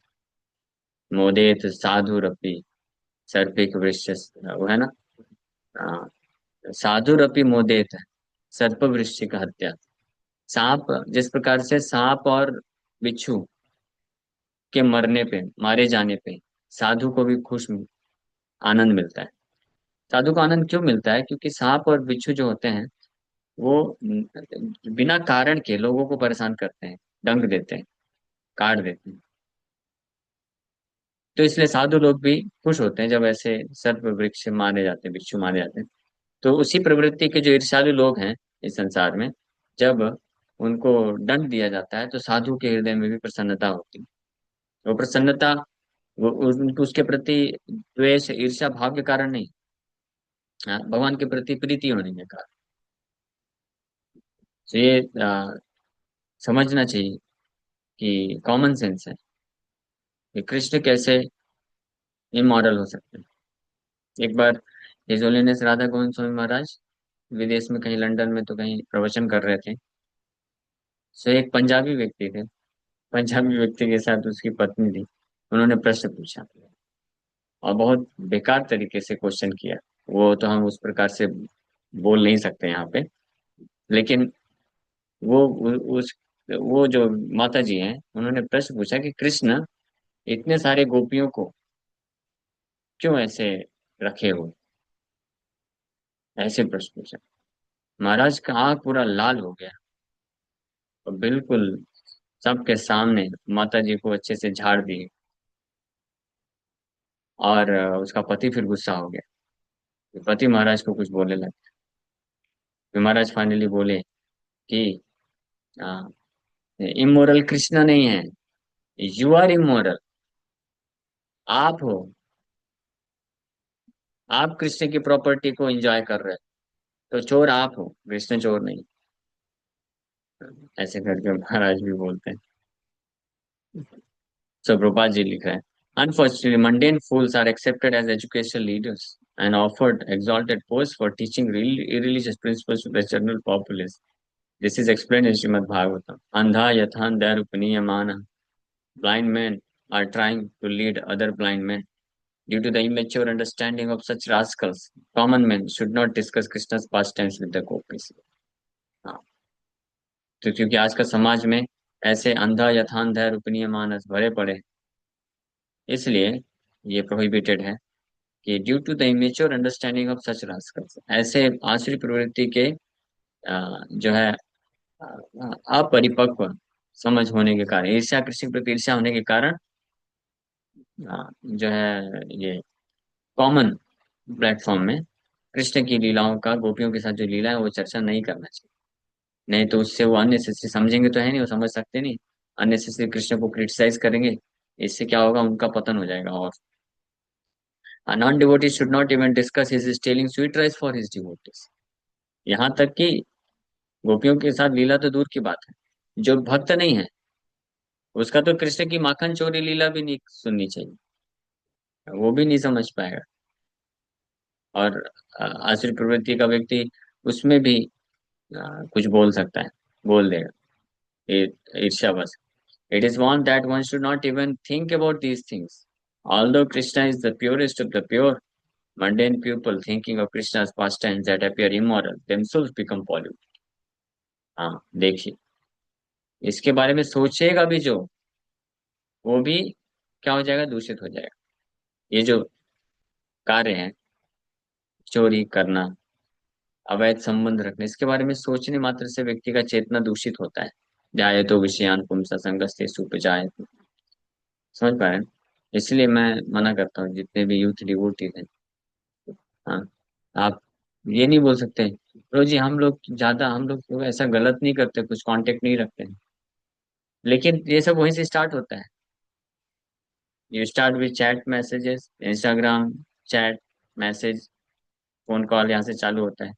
मोदेत साधुरपि सर्पिक वृक्ष, वो है ना। हाँ, साधुरपि मोदेत, सर्प वृक्ष का हत्या। सांप, जिस प्रकार से सांप और बिच्छू के मरने पे, मारे जाने पे साधु को भी खुश आनंद मिलता है। साधु को आनंद क्यों मिलता है? क्योंकि सांप और बिच्छू जो होते हैं वो बिना कारण के लोगों को परेशान करते हैं, डंक देते हैं, काट देते हैं। तो इसलिए साधु लोग भी खुश होते हैं जब ऐसे सर्प वृक्ष मारे जाते हैं, बिच्छू मारे जाते हैं। तो उसी प्रवृत्ति के जो ईर्ष्यालु लोग हैं इस संसार में, जब उनको दंड दिया जाता है तो साधु के हृदय में भी प्रसन्नता होती है। वो प्रसन्नता, उसके प्रति द्वेष ईर्ष्या भाव के कारण नहीं, हाँ, भगवान के प्रति प्रीति होने के कारण। तो ये समझना चाहिए कि कॉमन सेंस है कि कृष्ण कैसे इमोरल हो सकते हैं। एक बार हिज होलीनेस राधा गोविंद स्वामी महाराज विदेश में, कहीं लंदन में तो कहीं प्रवचन कर रहे थे। सो एक पंजाबी व्यक्ति थे, पंजाबी व्यक्ति के साथ उसकी पत्नी थी। उन्होंने प्रश्न पूछा और बहुत बेकार तरीके से क्वेश्चन किया। वो तो हम उस प्रकार से बोल नहीं सकते यहाँ पे, लेकिन वो उस वो जो माता जी हैं उन्होंने प्रश्न पूछा कि कृष्ण इतने सारे गोपियों को क्यों ऐसे रखे हुए, ऐसे प्रश्न पूछा। महाराज का आंख पूरा लाल हो गया और बिल्कुल सबके सामने माता जी को अच्छे से झाड़ दिए। और उसका पति फिर गुस्सा हो गया। पति महाराज को कुछ बोलने लगे। फिर महाराज फाइनली बोले कि इमोरल कृष्णा नहीं है, यू आर इमोरल। आप हो, आप कृष्ण की प्रॉपर्टी को एंजॉय कर रहे हो, तो चोर आप हो, कृष्ण चोर नहीं। ऐसे करके महाराज भी बोलते हैं। So Prabhupada लिख रहा है, Unfortunately, mundane fools are accepted as educational leaders and offered exalted posts for teaching irreligious principles to the general populace. This is explained in Srimad Bhagavatam. Andha yathan darupniyamana. Blind men are trying to lead other blind men. Due to the immature understanding of such rascals, common men should not discuss Krishna's pastimes with the gopis. हाँ, तो क्योंकि आज का समाज में ऐसे अंधा यथांध रूपनीय मानस भरे पड़े, इसलिए ये प्रोहिबिटेड है कि due to the immature understanding of such rascals, ऐसे आसुरी प्रवृत्ति के जो है अपरिपक्व समझ होने के कारण, ईर्ष्या, कृष्ण के प्रति ईर्ष्या होने के कारण जो है ये कॉमन प्लेटफॉर्म में कृष्ण की लीलाओं का, गोपियों के साथ जो लीला है वो चर्चा नहीं करना चाहिए। नहीं तो उससे वो अननेसेसरी समझेंगे तो है नहीं, वो समझ सकते नहीं, अननेसेसरी कृष्ण को क्रिटिसाइज करेंगे। इससे क्या होगा, उनका पतन हो जाएगा। और a non-devotee should not even discuss his stealing sweet rice for his devotees. यहाँ तक कि गोपियों के साथ लीला तो दूर की बात है, जो भक्त नहीं है उसका तो कृष्ण की माखन चोरी लीला भी नहीं सुननी चाहिए, वो भी नहीं समझ पाएगा। और आसुरी प्रवृत्ति का व्यक्ति उसमें भी कुछ बोल सकता है, बोल देगा, ईर्ष्यावश। It is warned that one should not even think about these things. Although Krishna is the purest of the pure, mundane people thinking of Krishna's pastimes that appear immoral themselves become polluted. हाँ देखिए, इसके बारे में सोचेगा भी जो, वो भी क्या हो जाएगा, दूषित हो जाएगा। ये जो कार्य है, चोरी करना, अवैध संबंध रखने, इसके बारे में सोचने मात्र से व्यक्ति का चेतना दूषित होता है। ध्याये तो विषयान पुंसा संगस्ते सुपजाए। समझ पा रहे हैं? इसलिए मैं मना करता हूँ जितने भी यूथ डिवोटीज हैं। हाँ, आप ये नहीं बोल सकते ब्रो जी, हम लोग तो ऐसा गलत नहीं करते, कुछ कांटेक्ट नहीं रखते हैं। लेकिन ये सब वहीं से स्टार्ट होता है। You start with chat messages, Instagram chat message, phone call यहाँ से चालू होता है।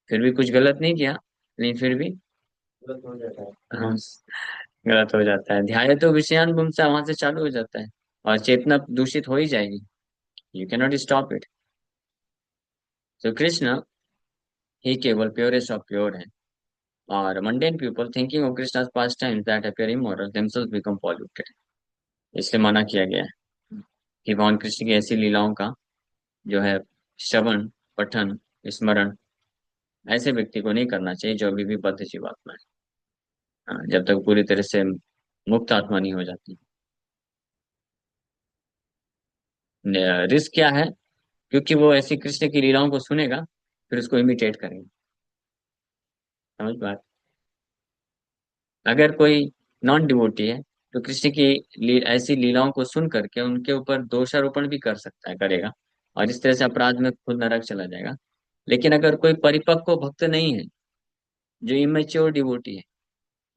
फिर भी कुछ गलत नहीं किया, लेकिन फिर भी हाँ, गलत हो जाता है। ध्याय तो विषयान बुमसा वहां से चालू हो जाता है। और चेतना दूषित हो ही जाएगी। You can not stop it. तो कृष्ण ही केवल प्योरेस्ट ऑफ प्योर है। और मंडेन पीपल थिंकिंग ऑफ कृष्णा's pastimes that appear immoral themselves become polluted। इसलिए मना किया गया है कि भगवान कृष्ण की ऐसी लीलाओं का जो है श्रवण, पठन, स्मरण ऐसे व्यक्ति को नहीं करना चाहिए जो अभी भी बद्ध जीवात्मा है। जब तक पूरी तरह से मुक्त आत्मा नहीं हो जाती। रिस्क क्या है? क्योंकि वो ऐसी कृष्ण की लीलाओं को सुनेगा, फिर उसको इमिटेट करेगा। समझ बात? अगर कोई नॉन डिवोटी है तो कृष्ण की ऐसी लीलाओं को सुन करके उनके ऊपर दोषारोपण भी कर सकता है, करेगा। और इस तरह से अपराध में खुद नरक चला जाएगा। लेकिन अगर कोई परिपक्व भक्त नहीं है, जो इमेच्योर डिवोटी है,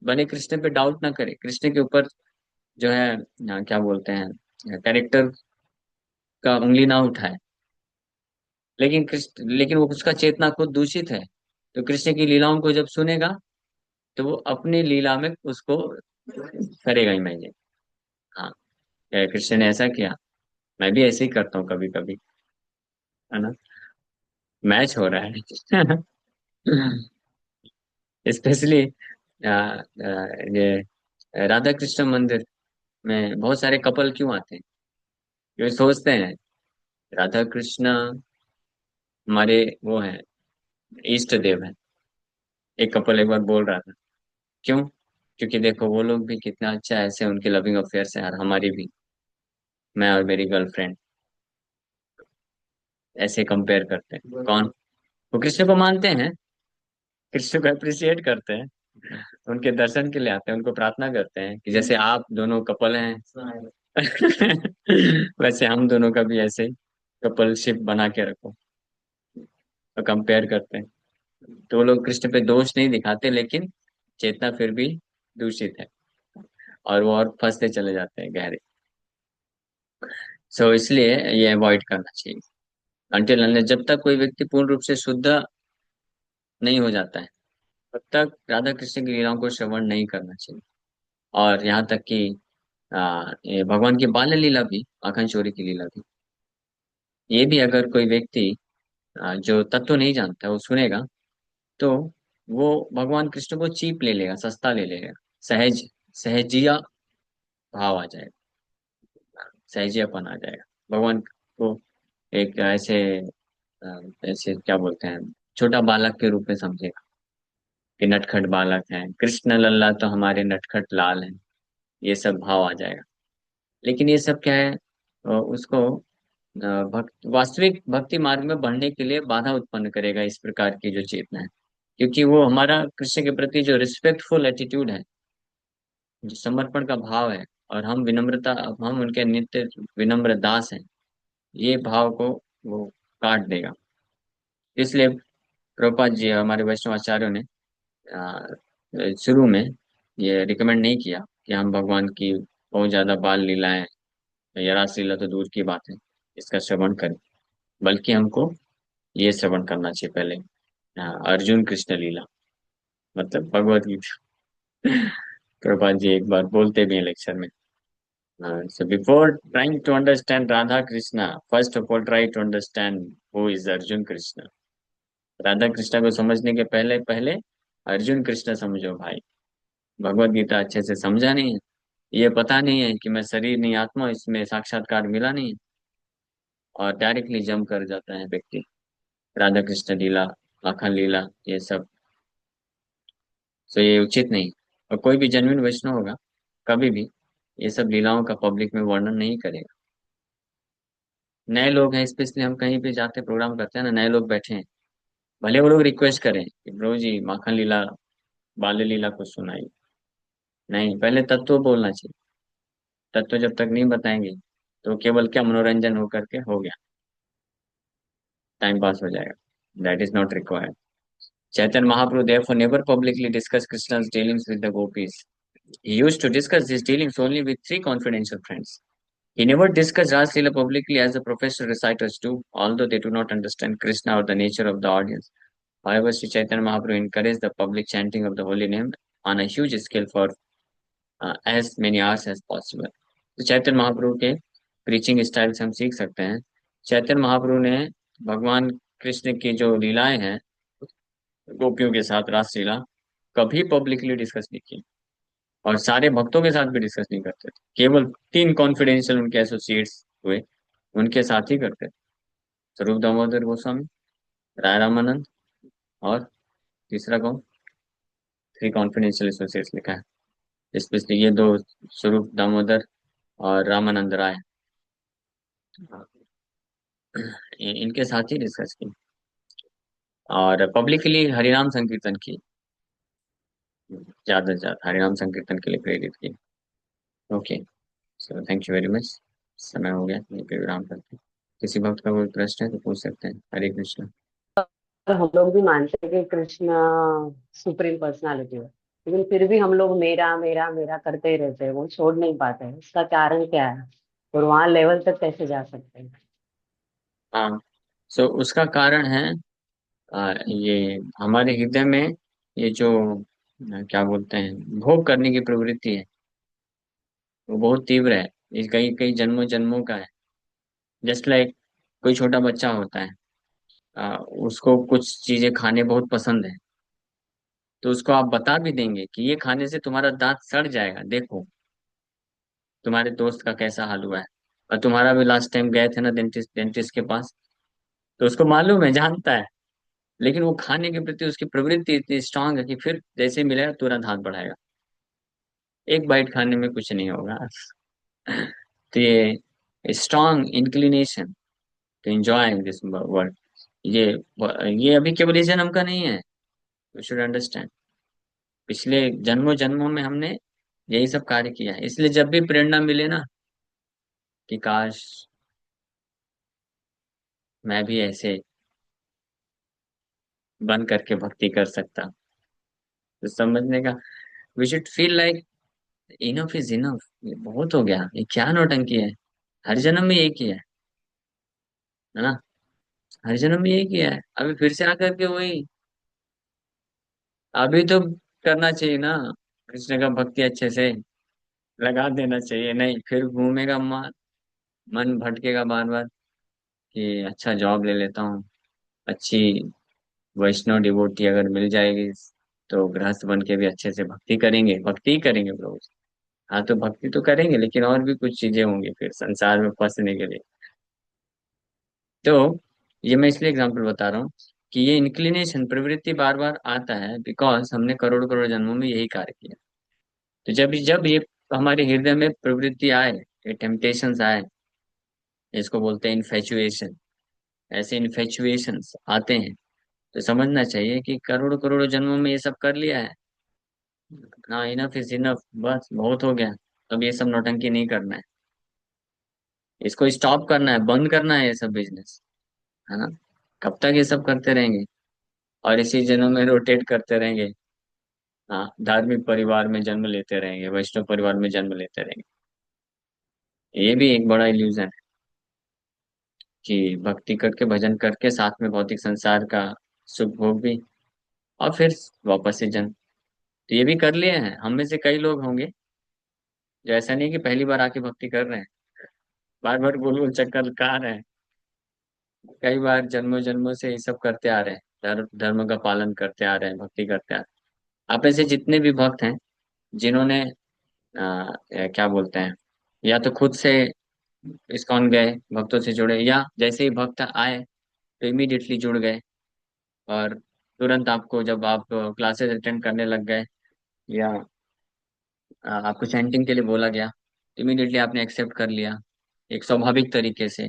भले कृष्ण पे डाउट ना करे, कृष्ण के ऊपर जो है क्या बोलते हैं, कैरेक्टर का उंगली ना उठाए, लेकिन वो उसका चेतना खुद दूषित है, तो कृष्ण की लीलाओं को जब सुनेगा तो वो अपनी लीला में उसको करेगा इमेजिन। हाँ, क्या कृष्ण ने ऐसा किया, मैं भी ऐसे ही करता हूँ कभी कभी, है ना। मैच हो रहा है। स्पेशली ये राधा कृष्ण मंदिर में बहुत सारे कपल क्यों आते हैं? क्योंकि सोचते हैं राधा कृष्ण हमारे वो हैं, इष्ट देव हैं। एक कपल एक बार बोल रहा था, क्यों? क्योंकि देखो वो लोग भी कितना अच्छा है, ऐसे उनके लविंग अफेयर्स है, और हमारी भी, मैं और मेरी गर्लफ्रेंड ऐसे कंपेयर करते हैं। कौन? वो कृष्ण को मानते हैं, कृष्ण को अप्रिशिएट करते हैं, उनके दर्शन के लिए आते हैं, उनको प्रार्थना करते हैं कि जैसे आप दोनों कपल हैं, वैसे हम दोनों का भी ऐसे कपलशिप बना के रखो। तो कंपेयर करते हैं। तो वो लोग कृष्ण पे दोष नहीं दिखाते, लेकिन चेतना फिर भी दूषित है, और वो और फंसते चले जाते हैं गहरे। सो इसलिए ये अवॉइड करना चाहिए। अनटिल अनलेस, जब तक कोई व्यक्ति पूर्ण रूप से शुद्ध नहीं हो जाता है, तब तक राधा कृष्ण की लीलाओं को श्रवण नहीं करना चाहिए। और यहाँ तक कि ये भगवान की बाल लीला भी, माखन चोरी की लीला भी, ये भी अगर कोई व्यक्ति जो तत्व नहीं जानता वो सुनेगा, तो वो भगवान कृष्ण को चीप ले लेगा, सस्ता ले लेगा। सहज सहजिया भाव आ जाएगा, सहजियापन आ जाएगा। भगवान को एक ऐसे ऐसे क्या बोलते हैं, छोटा बालक के रूप में समझेगा कि नटखट बालक है, कृष्ण लल्ला तो हमारे नटखट लाल हैं। ये सब भाव आ जाएगा। लेकिन ये सब क्या है? उसको भक्त वास्तविक भक्ति मार्ग में बढ़ने के लिए बाधा उत्पन्न करेगा, इस प्रकार की जो चेतना है। क्योंकि वो हमारा कृष्ण के प्रति जो रिस्पेक्टफुल एटीट्यूड है, जो समर्पण का भाव है, और हम उनके नित्य विनम्र दास हैं, ये भाव को वो काट देगा। इसलिए प्रभुपाद जी, हमारे वैष्णव आचार्यों ने शुरू में ये रिकमेंड नहीं किया कि हम भगवान की बहुत ज्यादा बाल लीलाएं या रास लीला तो दूर की बात है, इसका श्रवण करें। बल्कि हमको ये श्रवण करना चाहिए पहले, अर्जुन कृष्ण लीला, मतलब भगवत गीता। प्रभुपाद जी एक बार बोलते भी हैं लेक्चर में, so before trying to understand Radha Krishna, first of all try to understand who is Arjun Krishna। Radha Krishna को समझने के पहले पहले अर्जुन कृष्ण समझो भाई। भगवत गीता अच्छे से समझा नहीं है, ये पता नहीं है कि मैं शरीर नहीं आत्मा, इसमें साक्षात्कार मिला नहीं है, और डायरेक्टली जंप कर जाता है व्यक्ति राधा कृष्ण लीला, माखन लीला, ये सब। तो ये उचित नहीं। और कोई भी जेन्युइन वैष्णव होगा, कभी भी ये सब लीलाओं का पब्लिक में वर्णन नहीं करेगा। नए लोग हैं, स्पेशली हम कहीं पे जाते प्रोग्राम करते हैं ना, नए लोग बैठे हैं, भले वो लोग रिक्वेस्ट करें कि प्रभु जी माखन लीला, बाल्य लीला को सुनाइए, नहीं, पहले तत्व बोलना चाहिए। तत्व जब तक नहीं बताएंगे तो केवल क्या मनोरंजन होकर के हो गया, टाइम पास हो जाएगा। That is not required. Chaitanya Mahaprabhu therefore never publicly discussed Krishna's dealings with the gopis. He used to discuss his dealings only with three confidential friends. He never discussed Ras Leela publicly as the professional reciters do, although they do not understand Krishna or the nature of the audience. However, Sri Chaitanya Mahaprabhu encouraged the public chanting of the holy name on a huge scale for as many hours as possible। तो चैतन्य महाप्रभु के प्रीचिंग स्टाइल से हम सीख सकते हैं। चैतन्य महाप्रभु ने भगवान कृष्ण की जो लीलाएं हैं गोपियों के साथ रासलीला कभी पब्लिकली डिस्कस नहीं की, और सारे भक्तों के साथ भी डिस्कस नहीं करते थे। केवल तीन कॉन्फिडेंशियल उनके एसोसिएट्स हुए, उनके साथ ही करते थे। स्वरूप दामोदर गोस्वामी, राय रामानंद, और तीसरा कौन? थ्री कॉन्फिडेंशियल एसोसिएट्स लिखा है स्पेशली ये दो, स्वरूप दामोदर और रामानंद राय। इनके साथ ही डिस्कस की, और पब्लिकली हरिनाम संकीर्तन की, ज्यादा से ज्यादा हरिनाम संकीर्तन के लिए प्रेरित की। Okay, so thank you very much. समय हो गया, यहीं पे विराम करते हैं। किसी वक्त का कोई प्रश्न है तो पूछ सकते हैं। हरे कृष्ण। तो हम लोग भी मानते हैं कि कृष्ण सुप्रीम पर्सनालिटी है, लेकिन फिर भी हम लोग मेरा मेरा मेरा करते ही रहते हैं, वो छोड़ नहीं पाते हैं। इसका कारण क्या है और वहां लेवल तक कैसे जा सकते हैं? हाँ, सो उसका कारण है ये हमारे हृदय में ये जो क्या बोलते हैं भोग करने की प्रवृत्ति है, वो बहुत तीव्र है। ये कई कई जन्मों जन्मों का है। जस्ट लाइक कोई छोटा बच्चा होता है, उसको कुछ चीजें खाने बहुत पसंद है, तो उसको आप बता भी देंगे कि ये खाने से तुम्हारा दांत सड़ जाएगा, देखो तुम्हारे दोस्त का कैसा हाल हुआ है। और तुम्हारा भी लास्ट टाइम गए थे ना डेंटिस्ट डेंटिस्ट के पास, तो उसको मालूम है, जानता है, लेकिन वो खाने के प्रति उसकी प्रवृत्ति इतनी स्ट्रांग है कि फिर जैसे ही मिलेगा तुरंत हाथ बढ़ाएगा। एक बाइट खाने में कुछ नहीं होगा। तो ये strong inclination to enjoy this world, ये ये अभी केवल इस जन्म का नहीं है। यू शुड अंडरस्टैंड, पिछले जन्मों जन्मों में हमने यही सब कार्य किया है। इसलिए जब भी प्रेरणा मिले ना कि काश मैं भी ऐसे बन करके भक्ति कर सकता, तो समझने का, we should feel like enough is enough, ये बहुत हो गया, ये क्या नौटंकी है। हर जन्म में यही किया है ना, हर जन्म में यही किया है, अभी फिर से आकर के वही। अभी तो करना चाहिए ना कृष्ण का भक्ति, अच्छे से लगा देना चाहिए, नहीं फिर घूमेगा मन भटकेगा बार बार कि अच्छा जॉब ले लेता हूँ, अच्छी वैष्णव डिवोटी अगर मिल जाएगी तो गृहस्थ बन के भी अच्छे से भक्ति करेंगे, भक्ति ही करेंगे प्रभु। हाँ तो भक्ति तो करेंगे, लेकिन और भी कुछ चीजें होंगी फिर संसार में फंसने के लिए। तो ये मैं इसलिए एग्जांपल बता रहा हूँ कि ये इंक्लिनेशन प्रवृत्ति बार बार आता है बिकॉज हमने करोड़ करोड़ जन्मों में यही कार्य किया। तो जब जब ये हमारे हृदय में प्रवृत्ति आए, ये टेम्पटेशंस आए, इसको बोलते हैं इन्फेचुएशन, ऐसे इन्फेचुएशंस आते हैं, तो समझना चाहिए कि करोड़ करोड़ जन्मों में ये सब कर लिया है। हाँ, इनफ इज इनफ, बस बहुत हो गया। अब ये सब नौटंकी नहीं करना है, इसको स्टॉप करना है, बंद करना है ये सब बिजनेस, है ना। कब तक ये सब करते रहेंगे और इसी जन्म में रोटेट करते रहेंगे। हाँ, धार्मिक परिवार में जन्म लेते रहेंगे, वैष्णव परिवार में जन्म लेते रहेंगे। ये भी एक बड़ा इल्यूजन है कि भक्ति करके भजन करके साथ में भौतिक संसार का सुख भोग भी, और फिर वापस से जन्म। तो ये भी कर लिए हैं हम में से कई लोग होंगे जो ऐसा नहीं कि पहली बार आके भक्ति कर रहे हैं, बार बार गोल गोल चक्कर खा रहे हैं, कई बार जन्मों जन्मों से ये सब करते आ रहे हैं, धर्म का पालन करते आ रहे हैं, भक्ति करते आ रहे हैं। आप ऐसे जितने भी भक्त हैं जिन्होंने क्या बोलते हैं, या तो खुद से इस्कॉन गए, भक्तों से जुड़े, या जैसे ही भक्त आए तो इमीडिएटली जुड़ गए, और तुरंत आपको जब आप क्लासेस अटेंड करने लग गए, या आपको चैंटिंग के लिए बोला गया, इमीडिएटली आपने एक्सेप्ट कर लिया एक स्वाभाविक तरीके से।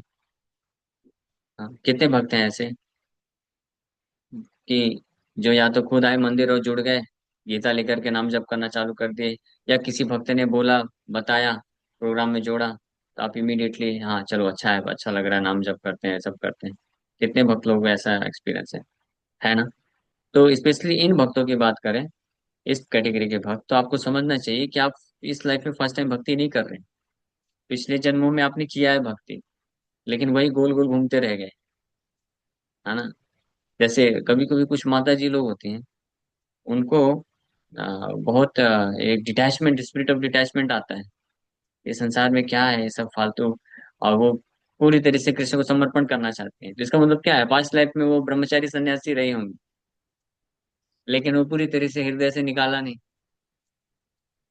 हाँ, कितने भक्त हैं ऐसे कि जो या तो खुद आए मंदिर और जुड़ गए, गीता लेकर के नाम जप करना चालू कर दिए, या किसी भक्त ने बोला, बताया, प्रोग्राम में जोड़ा, तो आप इमीडिएटली हाँ चलो अच्छा है, अच्छा लग रहा है, नाम जप करते हैं, सब करते हैं। कितने भक्त लोग को ऐसा एक्सपीरियंस है ना। तो स्पेशली इन भक्तों की बात करें, इस कैटेगरी के भक्त, तो आपको समझना चाहिए कि आप इस लाइफ में फर्स्ट टाइम भक्ति नहीं कर रहे हैं। पिछले जन्मों में आपने किया है भक्ति, लेकिन वही गोल गोल घूमते रह गए, है ना। जैसे कभी कभी कुछ माता जी लोग होती हैं, उनको बहुत एक डिटैचमेंट, स्पिरिट ऑफ डिटैचमेंट आता है, ये संसार में क्या है, ये सब फालतू, और वो पूरी तरह से कृष्ण को समर्पण करना चाहते हैं, तो इसका मतलब क्या है, पास्ट लाइफ में वो ब्रह्मचारी सन्यासी रहे होंगे, लेकिन वो पूरी तरह से हृदय से निकाला नहीं,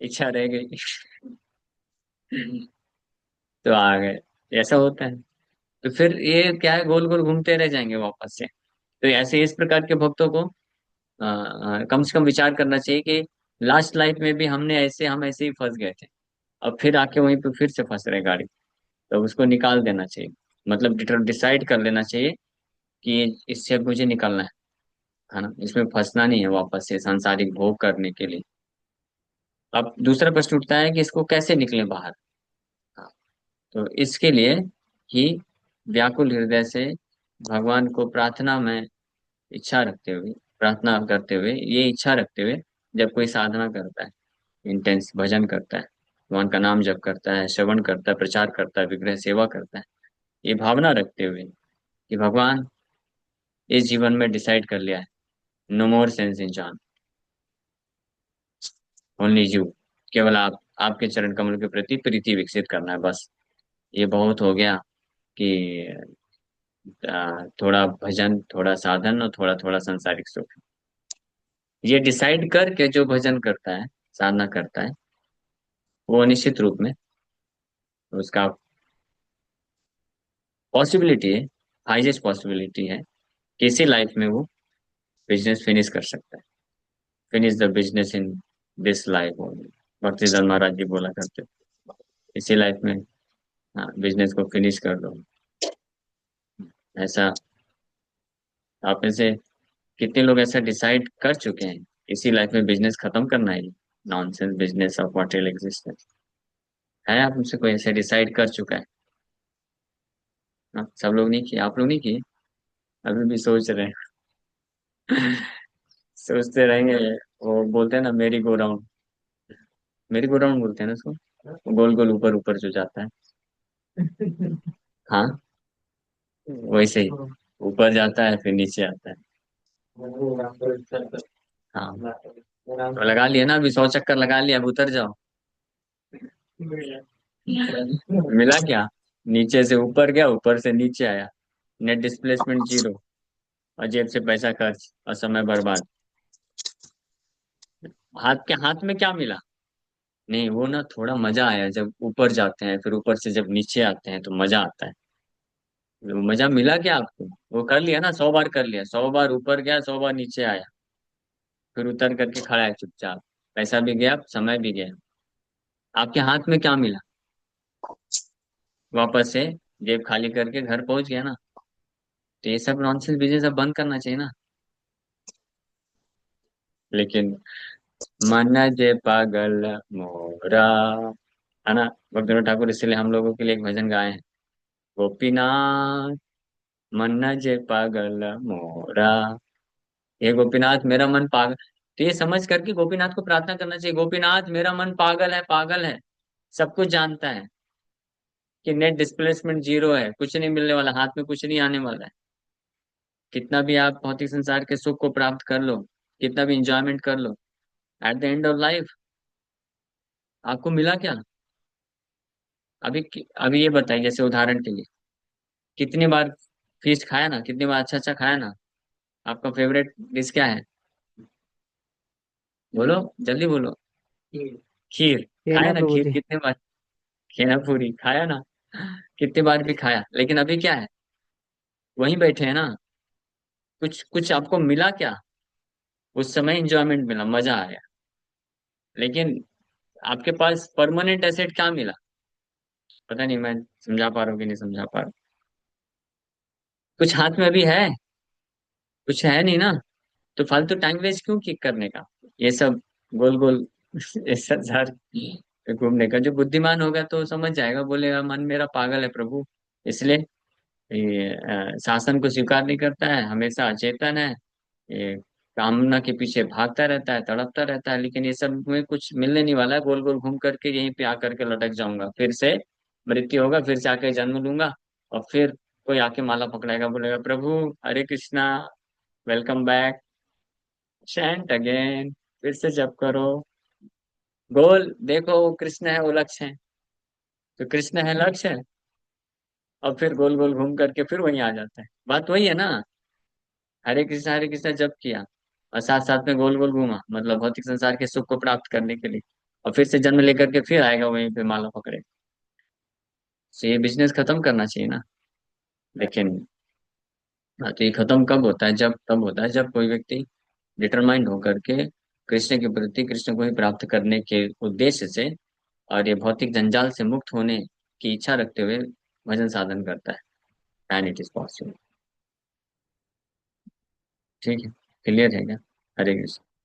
इच्छा रह गई। तो आ गए, ऐसा होता है। तो फिर ये क्या है, गोल गोल घूमते रह जाएंगे वापस से। तो ऐसे इस प्रकार के भक्तों को कम से कम विचार करना चाहिए कि लास्ट लाइफ में भी हम ऐसे ही फंस गए थे, अब फिर आके वहीं पे फिर से फंस रहे गाड़ी। तो उसको निकाल देना चाहिए, मतलब डिसाइड कर लेना चाहिए कि इससे अब मुझे निकलना है ना, इसमें फंसना नहीं है वापस से सांसारिक भोग करने के लिए। अब दूसरा प्रश्न उठता है कि इसको कैसे निकले बाहर। हाँ, तो इसके लिए ही व्याकुल हृदय से भगवान को प्रार्थना में इच्छा रखते हुए, प्रार्थना करते हुए, ये इच्छा रखते हुए, जब कोई साधना करता है, इंटेंस भजन करता है, भगवान का नाम जप करता है, श्रवण करता है, प्रचार करता है, विग्रह सेवा करता है, ये भावना रखते हुए कि भगवान, इस जीवन में डिसाइड कर लिया है, नो मोर सेंस इन जान, ओनली यू, केवल आप, आपके चरण कमल के प्रति प्रीति विकसित करना है बस। ये बहुत हो गया कि थोड़ा भजन, थोड़ा साधन और थोड़ा थोड़ा सांसारिक सुख। ये डिसाइड करके जो भजन करता है, साधना करता है, वो निश्चित रूप में उसका पॉसिबिलिटी है, हाईएस्ट पॉसिबिलिटी है कि इसी लाइफ में वो बिजनेस फिनिश कर सकता है। Finish the business in this life only, Bhaktidan Maharaj ji बोला करते थे। इसी लाइफ में, हाँ, बिजनेस को फिनिश कर दो। ऐसा आप में से कितने लोग ऐसा डिसाइड कर चुके हैं, इसी लाइफ में बिजनेस खत्म करना है, nonsense business of material existence? है आप में से कोई ऐसा डिसाइड कर चुका है? हाँ, सब लोग नहीं किए, आप लोग नहीं किए, अभी भी सोच रहे हैं। सोचते रहेंगे। वो बोलते हैं ना, मेरी गो राउंड, मेरी गो राउंड बोलते हैं ना उसको, गोल गोल ऊपर ऊपर जो जाता है। हाँ, वैसे ही ऊपर जाता है फिर नीचे आता है। हाँ, तो लगा लिया ना, अभी 100 चक्कर लगा लिया, अब उतर जाओ। मिला क्या? नीचे से ऊपर गया, ऊपर से नीचे आया, नेट डिस्प्लेसमेंट जीरो, और जेब से पैसा खर्च और समय बर्बाद। हाथ के हाथ में क्या मिला? नहीं, वो ना थोड़ा मजा आया जब ऊपर जाते हैं, फिर ऊपर से जब नीचे आते हैं तो मजा आता है। वो मजा मिला क्या आपको? वो कर लिया ना, 100 बार कर लिया, 100 बार ऊपर गया, 100 बार नीचे आया, फिर उतर करके खड़ा है चुपचाप, पैसा भी गया, समय भी गया। आपके हाथ में क्या मिला? वापस से जेब खाली करके घर पहुंच गया ना। तो ये सब नॉनसेंस बिजनेस अब बंद करना चाहिए ना। लेकिन मन जे पागल मोरा, है ना, भक्तिनाथ ठाकुर इसलिए हम लोगों के लिए एक भजन गाए हैं, गोपीनाथ मन जे पागल मोरा। ये गोपीनाथ मेरा मन पागल, तो ये समझ करके गोपीनाथ को प्रार्थना करना चाहिए, गोपीनाथ मेरा मन पागल है, पागल है। सब कुछ जानता है कि नेट डिस्प्लेसमेंट जीरो है, कुछ नहीं मिलने वाला, हाथ में कुछ नहीं आने वाला है। कितना भी आप भौतिक संसार के सुख को प्राप्त कर लो, कितना भी इंजॉयमेंट कर लो, at the end of life आपको मिला क्या? अभी ये बताइए, जैसे उदाहरण के लिए, कितनी बार फीस्ट खाया ना, कितनी बार अच्छा अच्छा खाया ना? आपका फेवरेट डिश क्या है? बोलो, जल्दी बोलो। खीर। ये खाया ना ना प्रभु खीर जी। कितने बार? खीर पूरी खाया ना, कितने बार भी खाया, लेकिन अभी क्या है, वहीं बैठे हैं ना। कुछ कुछ आपको मिला क्या? उस समय इंजॉयमेंट मिला, मजा आया, लेकिन आपके पास परमानेंट एसेट क्या मिला? पता नहीं, मैं समझा पा रहा हूँ कि नहीं समझा पा रहा हूँ। कुछ हाथ में अभी है? कुछ है नहीं ना। तो फालतू टाइम वेस्ट क्यों किक करने का, ये सब गोल गोल इस संसार पे घूमने का? जो बुद्धिमान होगा तो समझ जाएगा, बोलेगा मन मेरा पागल है प्रभु, इसलिए ये शासन को स्वीकार नहीं करता है, हमेशा अचेतन है, ये कामना के पीछे भागता रहता है, तड़पता रहता है, लेकिन ये सब में कुछ मिलने नहीं वाला है, गोल गोल घूम करके यहीं पे आकर के लटक जाऊंगा, फिर से मृत्यु होगा, फिर से आके जन्म लूंगा, और फिर कोई आके माला पकड़ाएगा, बोलेगा Prabhu Hare Krishna, welcome back, chant again, फिर से जप करो। गोल देखो, कृष्ण है वो लक्ष्य है, तो कृष्ण है लक्ष्य है, और फिर गोल गोल घूम करके फिर वहीं आ जाता है। बात वही है ना। हरे कृष्णा जप किया और साथ साथ में गोल गोल घूमा, मतलब भौतिक संसार के सुख को प्राप्त करने के लिए, और फिर से जन्म लेकर के फिर आएगा वहीं पे माला पकड़े। तो ये बिजनेस खत्म करना चाहिए ना। लेकिन हाँ, तो ये खत्म कब होता है, जब तब होता है जब कोई व्यक्ति डिटरमाइंड होकर के कृष्ण के प्रति, कृष्ण को ही प्राप्त करने के उद्देश्य से और ये भौतिक जंजाल से मुक्त होने की इच्छा रखते हुए भजन साधन करता है। And it is possible. ठीक है। क्लियर है क्या? हरे कृष्ण।